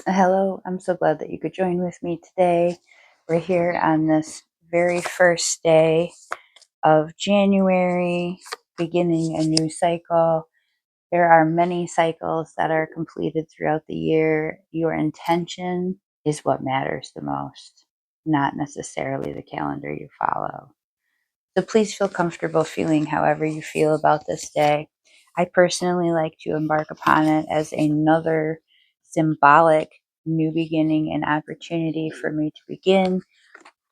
Hello, I'm so glad that you could join with me today. We're here on this very first day of January, beginning a new cycle. There are many cycles that are completed throughout the year. Your intention is what matters the most, not necessarily the calendar you follow. So please feel comfortable feeling however you feel about this day. I personally like to embark upon it as another symbolic new beginning and opportunity for me to begin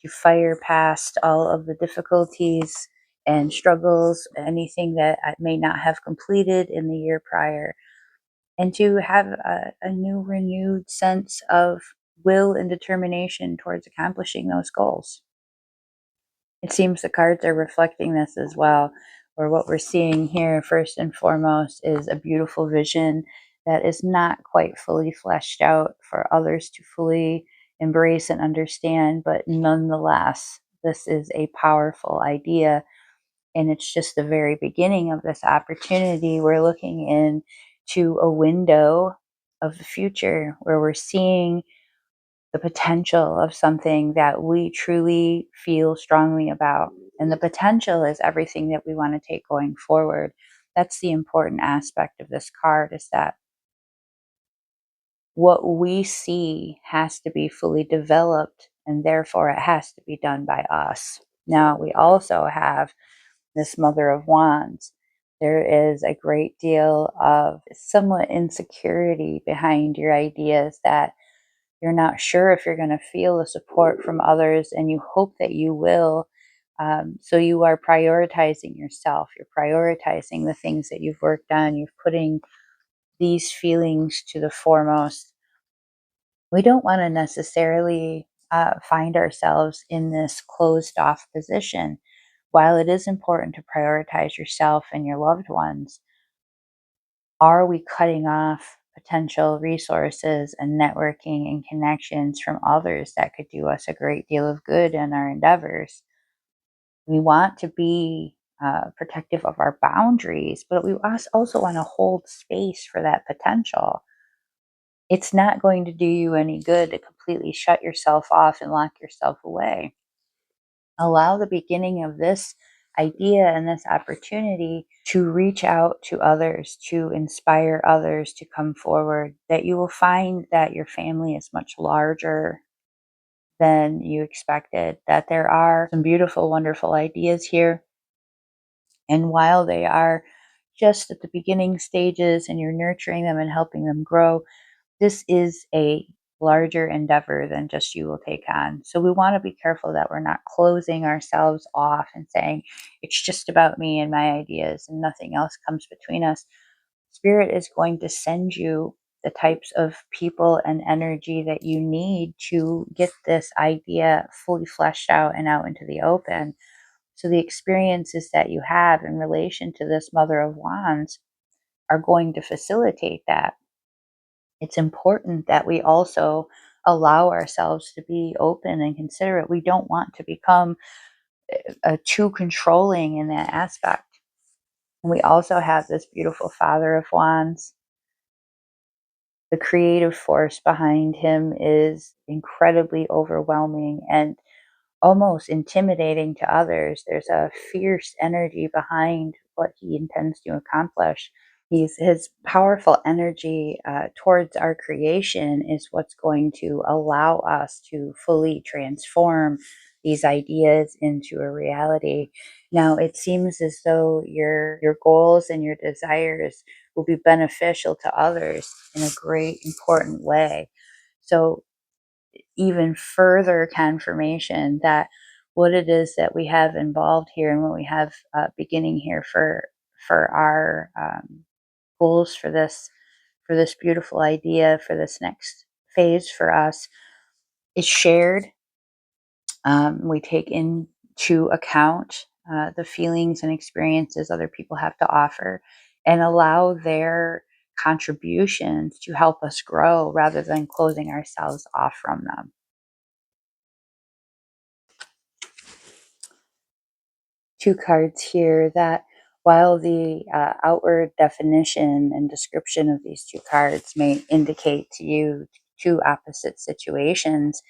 to fire past all of the difficulties and struggles, anything that I may not have completed in the year prior, and to have a new renewed sense of will and determination towards accomplishing those goals. It seems the cards are reflecting this as well, or what we're seeing here first and foremost is a beautiful vision that is not quite fully fleshed out for others to fully embrace and understand, but nonetheless, this is a powerful idea, and it's just the very beginning of this opportunity. We're looking into a window of the future where we're seeing the potential of something that we truly feel strongly about. And the potential is everything that we want to take going forward. That's the important aspect of this card, is that what we see has to be fully developed, and therefore it has to be done by us. Now, we also have this Mother of Wands. There is a great deal of somewhat insecurity behind your ideas, that you're not sure if you're going to feel the support from others, and you hope that you will. So you are prioritizing yourself. You're prioritizing the things that you've worked on. You're putting these feelings to the foremost. We don't want to necessarily find ourselves in this closed off position. While it is important to prioritize yourself and your loved ones, are we cutting off potential resources and networking and connections from others that could do us a great deal of good in our endeavors? We want to be protective of our boundaries, but we also want to hold space for that potential. It's not going to do you any good to completely shut yourself off and lock yourself away. Allow the beginning of this idea and this opportunity to reach out to others, to inspire others to come forward, that you will find that your family is much larger than you expected, that there are some beautiful, wonderful ideas here. And while they are just at the beginning stages and you're nurturing them and helping them grow, this is a larger endeavor than just you will take on. So we want to be careful that we're not closing ourselves off and saying, it's just about me and my ideas and nothing else comes between us. Spirit is going to send you the types of people and energy that you need to get this idea fully fleshed out and out into the open. So the experiences that you have in relation to this Mother of Wands are going to facilitate that. It's important that we also allow ourselves to be open and considerate. We don't want to become too controlling in that aspect. And we also have this beautiful Father of Wands. The creative force behind him is incredibly overwhelming and almost intimidating to others. There's a fierce energy behind what he intends to accomplish. His powerful energy towards our creation is what's going to allow us to fully transform these ideas into a reality. Now, it seems as though your goals and your desires will be beneficial to others in a great, important way. So, even further confirmation that what it is that we have involved here and what we have beginning here for our goals for this beautiful idea, for this next phase for us, is shared. We take into account the feelings and experiences other people have to offer and allow their contributions to help us grow rather than closing ourselves off from them. Two cards here that, while the outward definition and description of these two cards may indicate to you two opposite situations,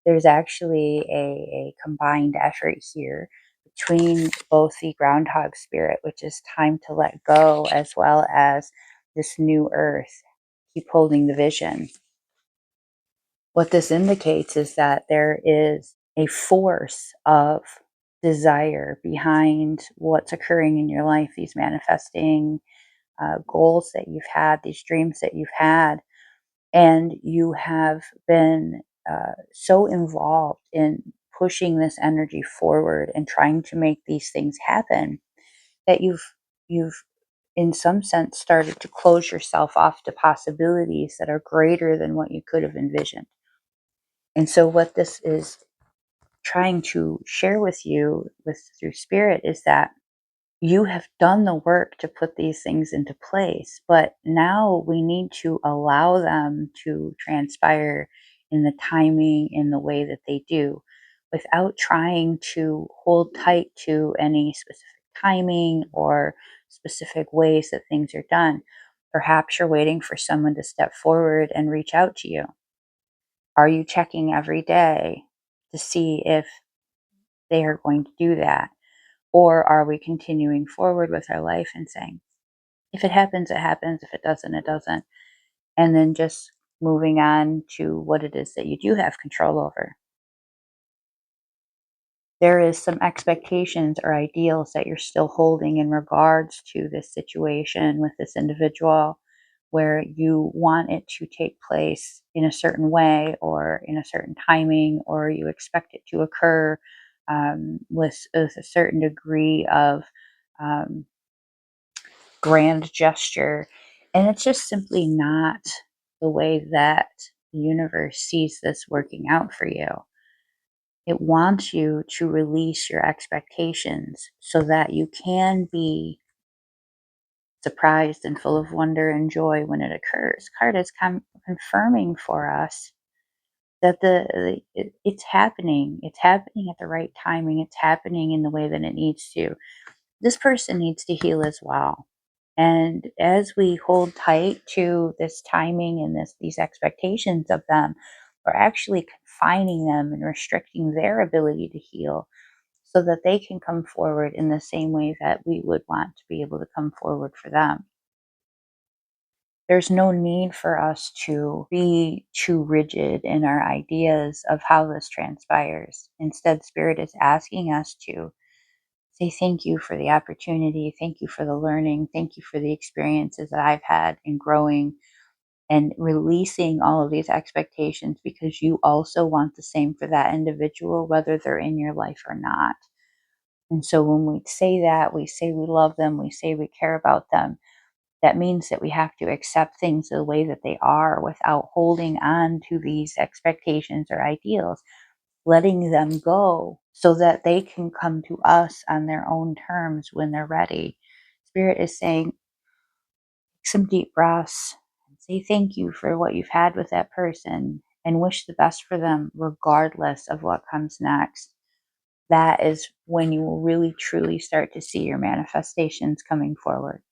there's actually a combined effort here between both the groundhog spirit, which is time to let go, as well as this new earth. Keep holding the vision. What this indicates is that there is a force of desire behind what's occurring in your life, these manifesting goals that you've had, these dreams that you've had, and you have been so involved in pushing this energy forward and trying to make these things happen that you've in some sense started to close yourself off to possibilities that are greater than what you could have envisioned. And so what this is trying to share with you with through spirit is that you have done the work to put these things into place, but now we need to allow them to transpire in the timing, in the way that they do, without trying to hold tight to any specific timing or specific ways that things are done. Perhaps you're waiting for someone to step forward and reach out to you. Are you checking every day to see if they are going to do that? Or are we continuing forward with our life and saying, if it happens, it happens. If it doesn't, it doesn't. And then just moving on to what it is that you do have control over. There is some expectations or ideals that you're still holding in regards to this situation with this individual, where you want it to take place in a certain way or in a certain timing, or you expect it to occur with a certain degree of um, grand gesture. And it's just simply not the way that the universe sees this working out for you. It wants you to release your expectations so that you can be surprised and full of wonder and joy when it occurs. Card is confirming for us that it's happening. It's happening at the right timing. It's happening in the way that it needs to. This person needs to heal as well. And as we hold tight to this timing and these expectations of them, we're actually confining them and restricting their ability to heal so that they can come forward in the same way that we would want to be able to come forward for them. There's no need for us to be too rigid in our ideas of how this transpires. Instead, Spirit is asking us to say thank you for the opportunity, thank you for the learning, thank you for the experiences that I've had in growing and releasing all of these expectations, because you also want the same for that individual, whether they're in your life or not. And so when we say that, we say we love them, we say we care about them, that means that we have to accept things the way that they are without holding on to these expectations or ideals, letting them go so that they can come to us on their own terms when they're ready. Spirit is saying, take some deep breaths and say thank you for what you've had with that person and wish the best for them regardless of what comes next. That is when you will really truly start to see your manifestations coming forward.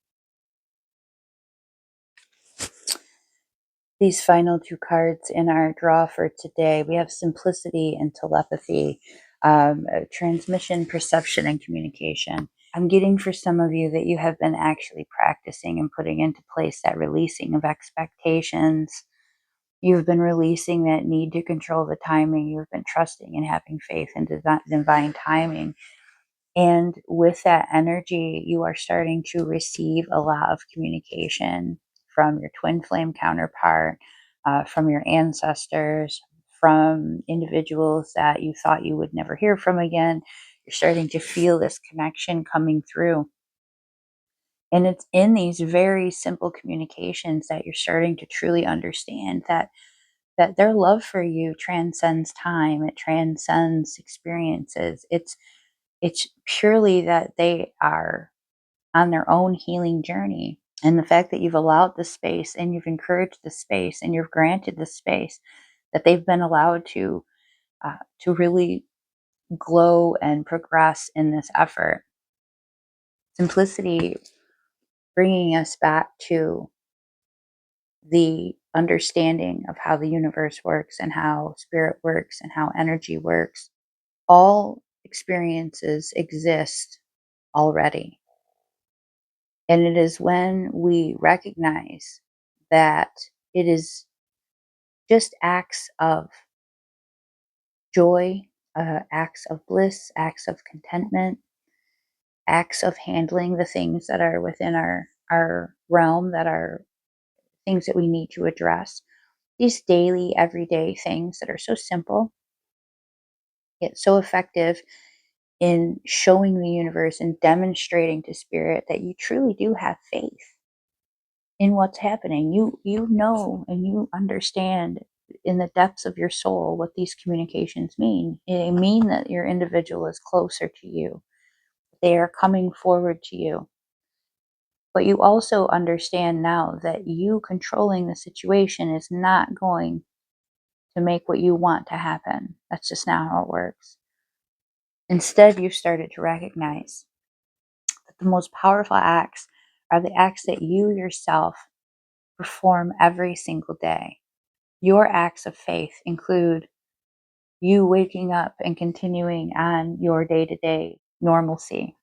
These final two cards in our draw for today, we have simplicity and telepathy, transmission, perception, and communication. I'm getting for some of you that you have been actually practicing and putting into place that releasing of expectations. You've been releasing that need to control the timing. You've been trusting and having faith in divine timing. And with that energy, you are starting to receive a lot of communication from your twin flame counterpart, from your ancestors, from individuals that you thought you would never hear from again. You're starting to feel this connection coming through. And it's in these very simple communications that you're starting to truly understand that their love for you transcends time, it transcends experiences. It's purely that they are on their own healing journey. And the fact that you've allowed the space and you've encouraged the space and you've granted the space that they've been allowed to really glow and progress in this effort. Simplicity bringing us back to the understanding of how the universe works and how spirit works and how energy works, all experiences exist already. And it is when we recognize that it is just acts of joy, acts of bliss, acts of contentment, acts of handling the things that are within our realm, that are things that we need to address. These daily, everyday things that are so simple, yet so effective in showing the universe and demonstrating to spirit that you truly do have faith in what's happening. You know and you understand in the depths of your soul what these communications mean. They mean that your individual is closer to you. They are coming forward to you. But you also understand now that you controlling the situation is not going to make what you want to happen. That's just not how it works. Instead, you've started to recognize that the most powerful acts are the acts that you yourself perform every single day. Your acts of faith include you waking up and continuing on your day to day normalcy.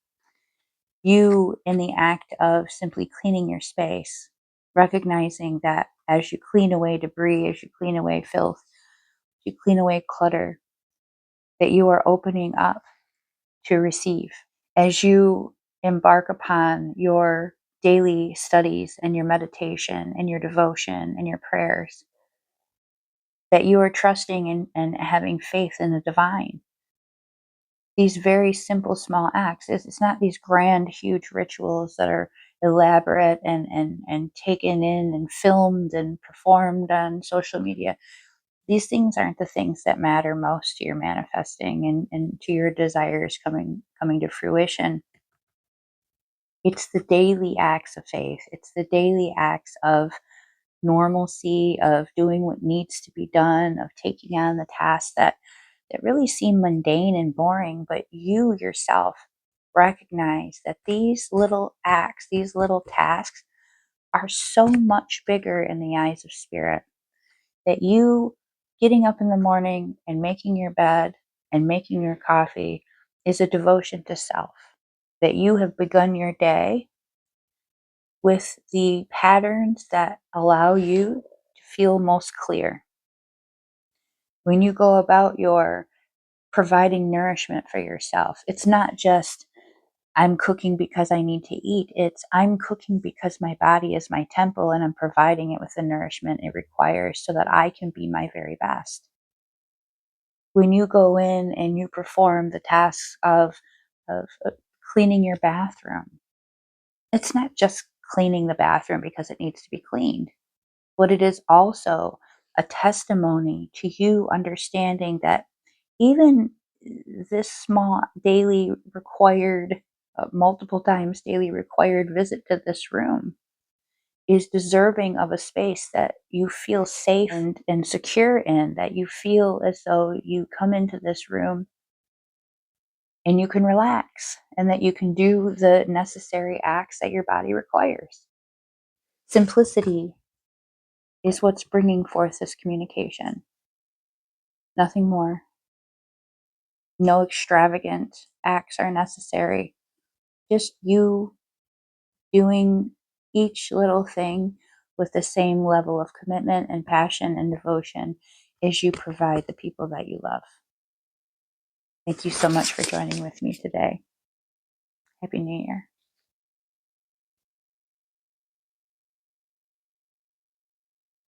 You, in the act of simply cleaning your space, recognizing that as you clean away debris, as you clean away filth, you clean away clutter, that you are opening up to receive. As you embark upon your daily studies and your meditation and your devotion and your prayers, that you are trusting and having faith in the divine. These very simple, small acts. It's not these grand, huge rituals that are elaborate and taken in and filmed and performed on social media. These things aren't the things that matter most to your manifesting and to your desires coming to fruition. It's the daily acts of faith. It's the daily acts of normalcy, of doing what needs to be done, of taking on the tasks that really seem mundane and boring, but you yourself recognize that these little acts, these little tasks are so much bigger in the eyes of spirit, that you getting up in the morning and making your bed and making your coffee is a devotion to self, that you have begun your day with the patterns that allow you to feel most clear. When you go about your providing nourishment for yourself, it's not just I'm cooking because I need to eat. It's I'm cooking because my body is my temple and I'm providing it with the nourishment it requires so that I can be my very best. When you go in and you perform the tasks of cleaning your bathroom, it's not just cleaning the bathroom because it needs to be cleaned, but it is also a testimony to you understanding that even this small daily required, multiple times daily required visit to this room is deserving of a space that you feel safe and secure in, that you feel as though you come into this room and you can relax and that you can do the necessary acts that your body requires. Simplicity is what's bringing forth this communication. Nothing more. No extravagant acts are necessary. Just you doing each little thing with the same level of commitment and passion and devotion as you provide the people that you love. Thank you so much for joining with me today. Happy New Year.